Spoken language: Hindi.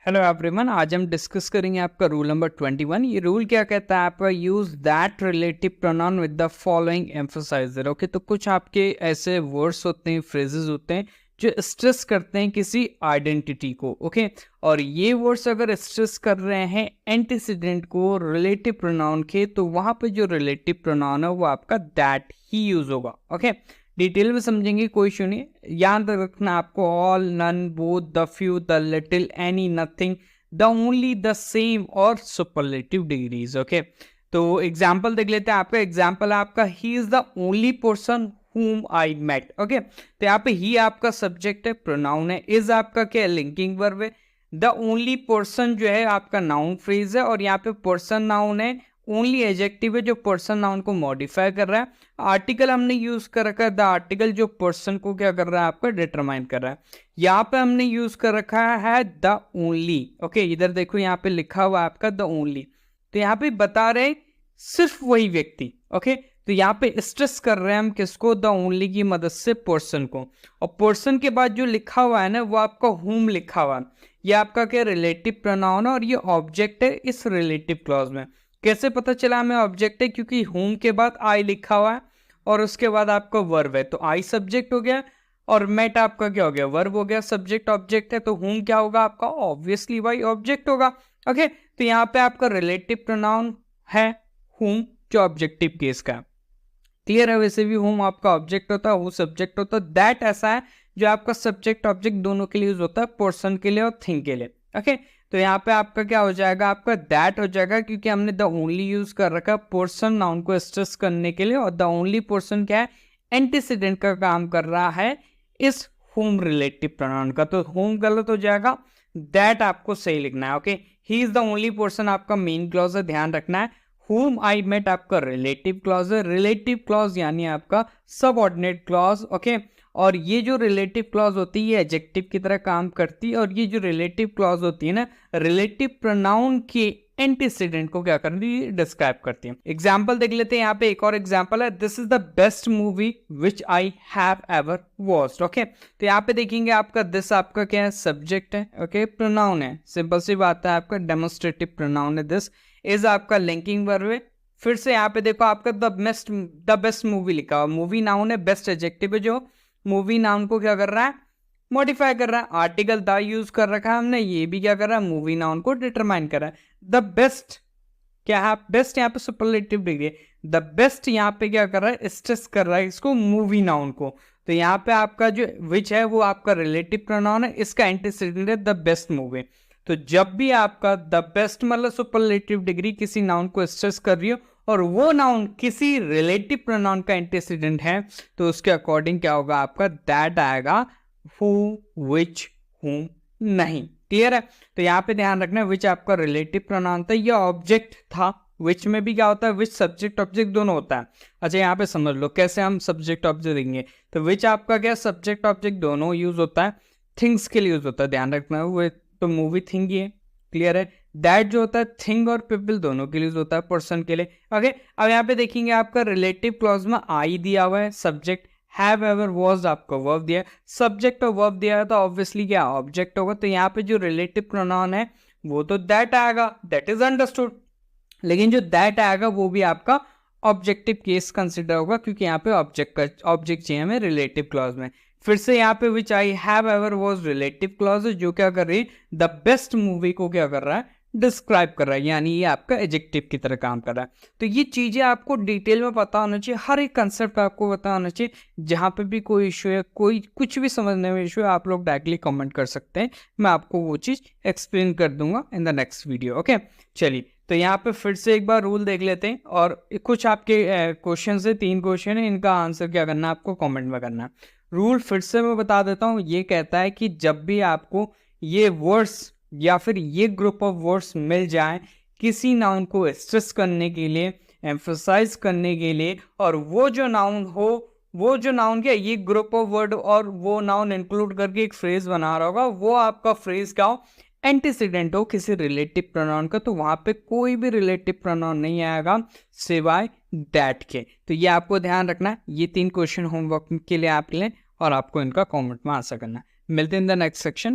हेलो एवरीवन, आज हम डिस्कस करेंगे आपका रूल नंबर 21। ये रूल क्या कहता है आपका, use that relative pronoun with the following emphasizer. Okay, तो कुछ आपके ऐसे वर्ड्स होते हैं, फ्रेजेस होते हैं जो स्ट्रेस करते हैं किसी आइडेंटिटी को। ओके, और ये वर्ड्स अगर स्ट्रेस कर रहे हैं एंटीसीडेंट को रिलेटिव प्रोनाउन के, तो वहां पे जो रिलेटिव प्रोनाउन है वो आपका दैट ही यूज होगा। ओके, डिटेल में समझेंगे, कोई इशू नहीं। याद रखना आपको all, none, both, the few, the little, any, nothing, the only, the same और सुपरलेटिव डिग्रीज। ओके, तो एग्जाम्पल देख लेते हैं। आपका एग्जाम्पल है आपका he is the only person whom I met। Okay, तो यहाँ पे ही आपका सब्जेक्ट है, प्रोनाउन है, इज आपका क्या लिंकिंग वर्ब है, द ओनली पर्सन जो है आपका नाउन फ्रेज है, और यहाँ पे पर्सन नाउन है, ओनली एडजेक्टिव है जो पर्सन नाउन को मॉडिफाई कर रहा है। आर्टिकल हमने यूज कर रखा है द आर्टिकल, जो पर्सन को क्या कर रहा है आपका डिटरमाइन कर रहा है। यहाँ पे हमने यूज कर रखा है द ओनली। ओके, इधर देखो यहाँ पे लिखा हुआ है आपका द ओनली, तो यहाँ पे बता रहे सिर्फ वही व्यक्ति। ओके, तो यहाँ पे स्ट्रेस कर रहे हैं हम किसको, द ओनली की मदद से पर्सन को। और पर्सन के बाद जो लिखा हुआ है ना वो आपका होम लिखा हुआ है, ये आपका क्या रिलेटिव प्रोनाउन है और ये ऑब्जेक्ट है इस रिलेटिव क्लॉज में। कैसे पता चला हमें ऑब्जेक्ट है, क्योंकि होम के बाद आई लिखा हुआ है और उसके बाद आपका वर्ब है, तो आई सब्जेक्ट हो गया और मेट आपका क्या हो गया, वर्ब हो गया। सब्जेक्ट ऑब्जेक्ट है तो होम क्या होगा आपका, ऑब्वियसली भाई ऑब्जेक्ट होगा। ओके, तो यहाँ पे आपका रिलेटिव प्रोनाउन है होम जो ऑब्जेक्टिव केस का है। क्लियर है, वैसे भी होम आपका ऑब्जेक्ट होता है, वो सब्जेक्ट होता है। दैट ऐसा है जो आपका सब्जेक्ट ऑब्जेक्ट दोनों के लिए यूज होता है, पर्सन के लिए और थिंग के लिए। ओके, तो यहाँ पे आपका क्या हो जाएगा, आपका दैट हो जाएगा, क्योंकि हमने द ओनली यूज कर रखा है पर्सन नाउन को स्ट्रेस करने के लिए, और द ओनली पर्सन क्या है, एंटीसीडेंट का काम कर रहा है इस होम रिलेटिव प्रोनाउन का। तो होम गलत हो जाएगा, दैट आपको सही लिखना है। Okay, he is the only person आपका मेन क्लॉज है, ध्यान रखना है। whom I met आपका रिलेटिव क्लॉज है, रिलेटिव क्लॉज यानी आपका सबऑर्डिनेट क्लॉज। ओके, और ये जो रिलेटिव क्लॉज होती है ये एडजेक्टिव की तरह काम करती है, और ये जो रिलेटिव क्लॉज होती है ना, रिलेटिव प्रोनाउन के एंटीसीडेंट को क्या करती है, डिस्क्राइब करती है। एग्जाम्पल देख लेते हैं, यहाँ पे एक और एग्जाम्पल है, this is the best movie which I have ever watched. Okay, तो यहाँ पे देखेंगे आपका दिस आपका क्या है, सब्जेक्ट है। ओके, प्रोनाउन है, सिंपल सी बात है, आपका डेमोन्स्ट्रेटिव प्रोनाउन है। दिस इज आपका लिंकिंग वर्ब है। फिर से यहाँ पे देखो आपका द बेस्ट मूवी लिखा हुआ, मूवी नाउन है, बेस्ट एडजेक्टिव है जो मूवी नाउन को क्या कर रहा है, मॉडिफाई कर रहा है। आर्टिकल द यूज कर रखा है हमने, ये भी क्या कर रहा है, मूवी नाउन को डिटरमाइन कर रहा है। द बेस्ट क्या है, बेस्ट यहाँ पे सुपरलेटिव डिग्री है, द बेस्ट यहाँ पे क्या कर रहा है, स्ट्रेस कर रहा है इसको, मूवी नाउन को। तो यहाँ पे आपका जो विच है वो आपका रिलेटिव प्रोनाउन है, इसका एंटीसीडेंट है द बेस्ट मूवी। तो जब भी आपका द बेस्ट मतलब सुपरलेटिव डिग्री किसी नाउन को स्ट्रेस कर रही हो और वो नाउन किसी रिलेटिव प्रोनाउन का एंटीसीडेंट है, तो उसके अकॉर्डिंग क्या होगा आपका, दैट आएगा, हु, विच, हुम नहीं। क्लियर है, तो यहाँ पे ध्यान रखना, विच आपका रिलेटिव प्रोनाउन था, ये ऑब्जेक्ट था। विच में भी क्या होता है, विच सब्जेक्ट ऑब्जेक्ट दोनों होता है। अच्छा, यहाँ पे समझ लो कैसे हम सब्जेक्ट ऑब्जेक्ट देंगे। तो विच आपका क्या, सब्जेक्ट ऑब्जेक्ट दोनों यूज होता है, थिंग्स के लिए यूज होता है, ध्यान रखना। वो तो मूवी थिंग ही है। क्लियर है, दैट जो होता है थिंग और पीपल दोनों के लिए होता है, पर्सन के लिए। ओके, अब यहाँ पे देखेंगे आपका रिलेटिव क्लॉज में आई दिया हुआ है, सब्जेक्ट, हैव एवर वॉज आपका वर्ब दिया है, सब्जेक्ट और वर्ब दिया है, तो ऑब्वियसली क्या ऑब्जेक्ट होगा। तो यहाँ पे जो रिलेटिव प्रोनाउन है वो तो दैट आएगा, दैट इज अंडरस्टूड। लेकिन जो दैट आएगा वो भी आपका ऑब्जेक्टिव केस कंसिडर होगा, क्योंकि यहाँ पे ऑब्जेक्ट चाहिए हमें रिलेटिव क्लॉज में। फिर से यहाँ पे which I have ever was relative clause, जो क्या कर रही है, द बेस्ट मूवी को क्या कर रहा है, डिस्क्राइब कर रहा है, यानी ये आपका एडजेक्टिव की तरह काम कर रहा है। तो ये चीजें आपको डिटेल में पता होना चाहिए, हर एक कंसेप्ट आपको पता होना चाहिए। जहां पे भी कोई इशू है, कोई कुछ भी समझने में इशू है, आप लोग डायरेक्टली कमेंट कर सकते हैं, मैं आपको वो चीज एक्सप्लेन कर दूंगा in the next video. Okay, चलिए, तो यहाँ पे फिर से एक बार रूल देख लेते हैं, और कुछ आपके क्वेश्चन है, 3 क्वेश्चन है, इनका आंसर क्या करना है आपको कॉमेंट में करना है। रूल फिर से मैं बता देता हूँ, ये कहता है कि जब भी आपको ये वर्ड्स या फिर ये ग्रुप ऑफ वर्ड्स मिल जाए किसी नाउन को स्ट्रेस करने के लिए, एम्फसाइज करने के लिए, और वो जो नाउन हो, वो जो नाउन क्या, ये ग्रुप ऑफ वर्ड और वो नाउन इंक्लूड करके एक फ्रेज बना रहा होगा, वो आपका फ्रेज क्या हो, एंटीसीडेंट हो किसी रिलेटिव प्रोनाउन का, तो वहां पे कोई भी रिलेटिव प्रोनाउन नहीं आएगा सिवाय दैट के। तो ये आपको ध्यान रखना है। ये 3 क्वेश्चन होमवर्क के लिए आप लें और आपको इनका कमेंट में आंसर करना है। मिलते हैं इन द नेक्स्ट सेक्शन।